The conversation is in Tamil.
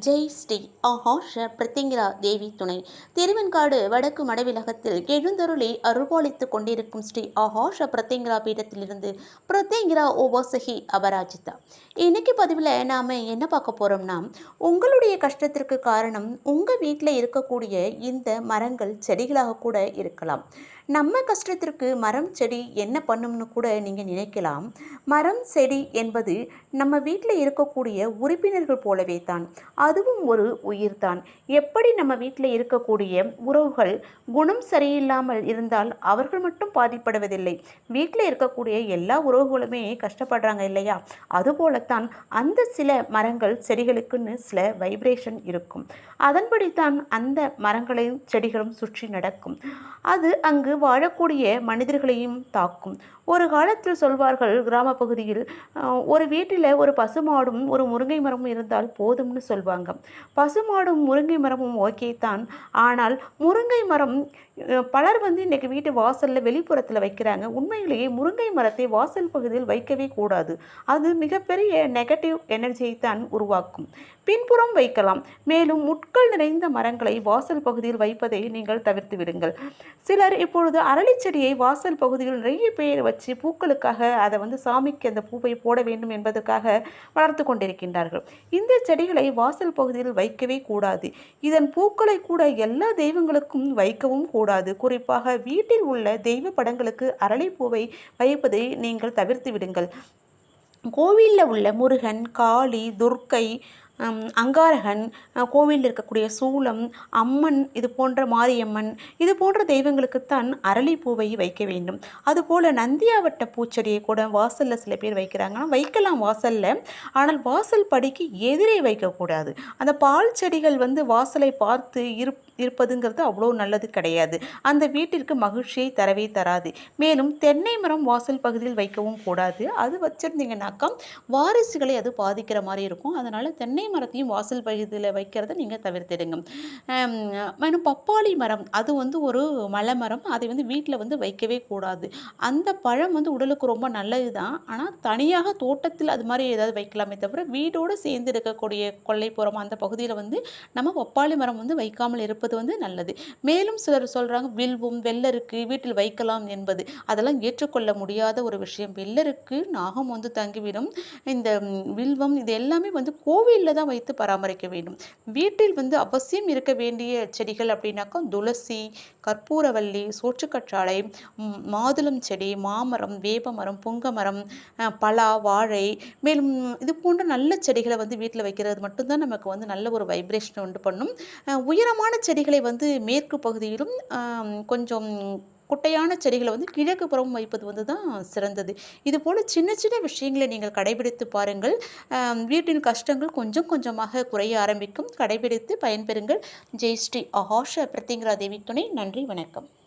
ஜெய் ஸ்ரீ ஆஹாஷ பிரத்திங்கிரா தேவி துணை திருவெண்காடு வடக்கு மடவிலகத்தில் எழுந்தருளி அருள்பாலித்துக் கொண்டிருக்கும் ஸ்ரீ ஆஹாஷ பிரத்திங்கிரா பீடத்திலிருந்து பிரத்திங்கிரா ஓவாசகி அபராஜிதா. இன்னைக்கு பதிவில் நாம் என்ன பார்க்க போகிறோம்னா, உங்களுடைய கஷ்டத்திற்கு காரணம் உங்கள் வீட்டில் இருக்கக்கூடிய இந்த மரங்கள் செடிகளாக கூட இருக்கலாம். நம்ம கஷ்டத்திற்கு மரம் செடி என்ன பண்ணும்னு கூட நீங்கள் நினைக்கலாம். மரம் செடி என்பது நம்ம வீட்டில் இருக்கக்கூடிய உறுப்பினர்கள் போலவே தான். அதுவும் ஒரு உயிர்தான். எப்படி நம்ம வீட்டில் இருக்கக்கூடிய உறவுகள் குணம் சரியில்லாமல் இருந்தால் அவர்கள் மட்டும் பாதிப்படுவதில்லை, வீட்டில் இருக்கக்கூடிய எல்லா உறவுகளுமே கஷ்டப்படுறாங்க இல்லையா? அதுபோலத்தான் அந்த சில மரங்கள் செடிகளுக்குன்னு சில வைப்ரேஷன் இருக்கும். அதன்படித்தான் அந்த மரங்களையும் செடிகளும் சுற்றி நடக்கும். அது அங்கு வாழக்கூடிய மனிதர்களையும் தாக்கும். ஒரு காலத்தில் சொல்வார்கள், கிராம பகுதியில் ஒரு வீட்டில் ஒரு பசுமாடும் ஒரு முருங்கை மரமும் இருந்தால் போதும்னு சொல்வாங்க. பசுமாடும் முருங்கை மரமும் ஓகே தான். ஆனால் முருங்கை மரம் பலர் இன்றைக்கி வீட்டு வாசலில் வெளிப்புறத்தில் வைக்கிறாங்க. உண்மையிலேயே முருங்கை மரத்தை வாசல் பகுதியில் வைக்கவே கூடாது. அது மிகப்பெரிய நெகட்டிவ் எனர்ஜியை தான் உருவாக்கும். பின்புறம் வைக்கலாம். மேலும் முட்கள் நிறைந்த மரங்களை வாசல் பகுதியில் வைப்பதை நீங்கள் தவிர்த்து விடுங்கள். சிலர் இப்பொழுது அரளி செடியை வாசல் பகுதியில் நிறைய பேர் வச்சு பூக்களுக்காக அதை சாமிக்கு அந்த பூவை போட வேண்டும் என்பதற்காக வளர்த்து கொண்டிருக்கின்றார்கள். இந்த செடிகளை வாசல் பகுதியில் வைக்கவே கூடாது. இதன் பூக்களை கூட எல்லா தெய்வங்களுக்கும் வைக்கவும் கூடாது. குறிப்பாக வீட்டில் உள்ள தெய்வ படங்களுக்கு அரளிப்பூவை வைப்பதை நீங்கள் தவிர்த்து விடுங்கள். கோவிலில் உள்ள முருகன், காளி, துர்க்கை, அங்காரகன், கோவிலில் இருக்கக்கூடிய சூலம், அம்மன், இது போன்ற மாரியம்மன், இது போன்ற தெய்வங்களுக்குத்தான் அரளிப்பூவை வைக்க வேண்டும். அதுபோல் நந்தியாவட்ட பூச்செடியை கூட வாசலில் சில பேர் வைக்கிறாங்கன்னா வைக்கலாம் வாசலில். ஆனால் வாசல் படிக்கு எதிரே வைக்கக்கூடாது. அந்த பால் செடிகள் வாசலை பார்த்து இருப்பதுங்கிறது அவ்வளோ நல்லது கிடையாது. அந்த வீட்டிற்கு மகிழ்ச்சியை தரவே தராது. மேலும் தென்னை மரம் வாசல் பகுதியில் வைக்கவும் கூடாது. அது வச்சிருந்தீங்கன்னாக்கா வாரிசுகளை அது பாதிக்கிற மாதிரி இருக்கும். அதனால் தென்னை மரத்தையும் வாசல் பகுதியில் வைக்கிறத நீங்கள் தவிர்த்திடுங்க. மேலும் பப்பாளி மரம், அது ஒரு மலை மரம். அதை வீட்டில் வைக்கவே கூடாது. அந்த பழம் உடலுக்கு ரொம்ப நல்லது தான். ஆனால் தனியாக தோட்டத்தில் அது மாதிரி ஏதாவது வைக்கலாமே தவிர வீடோடு சேர்ந்து இருக்கக்கூடிய கொல்லைப்புறம் அந்த பகுதியில் நம்ம பப்பாளி மரம் வைக்காமல் இருப்பது நல்லது. மேலும் சிலர் சொல்கிறாங்க, வில்வம், வெள்ளருக்கு வீட்டில் வைக்கலாம் என்பது. அதெல்லாம் ஏற்றுக்கொள்ள முடியாத ஒரு விஷயம். வெள்ளருக்கு நாகம் தங்கிவிடும். இந்த வில்வம் இது எல்லாமே கோவிலில் தான் வைத்து பராமரிக்க வேண்டும். வீட்டில் அவசியம் இருக்க வேண்டிய செடிகள் அப்படின்னாக்கா துளசி, கற்பூரவல்லி, சோற்றுக்கற்றாழை, மாதுளம் செடி, மாமரம், வேப்பமரம், புங்கமரம், பலா, வாழை, மேலும் இது போன்ற நல்ல செடிகளை வீட்டில் வைக்கிறது மட்டும்தான் நமக்கு நல்ல ஒரு வைப்ரேஷன் உண்டு பண்ணும். உயரமான செடிகளை மேற்கு பகுதியிலும் கொஞ்சம் குட்டையான செடிகளை கிழக்கு புறம் வைப்பது தான் சிறந்தது. இதுபோல் சின்ன சின்ன விஷயங்களை நீங்கள் கடைபிடித்து பாருங்கள். வீட்டின் கஷ்டங்கள் கொஞ்சம் கொஞ்சமாக குறைய ஆரம்பிக்கும். கடைபிடித்து பயன்பெறுங்கள். ஜெய் ஸ்ரீ ஆஹாஷ பிரத்திங்கிரா தேவி துணை. நன்றி, வணக்கம்.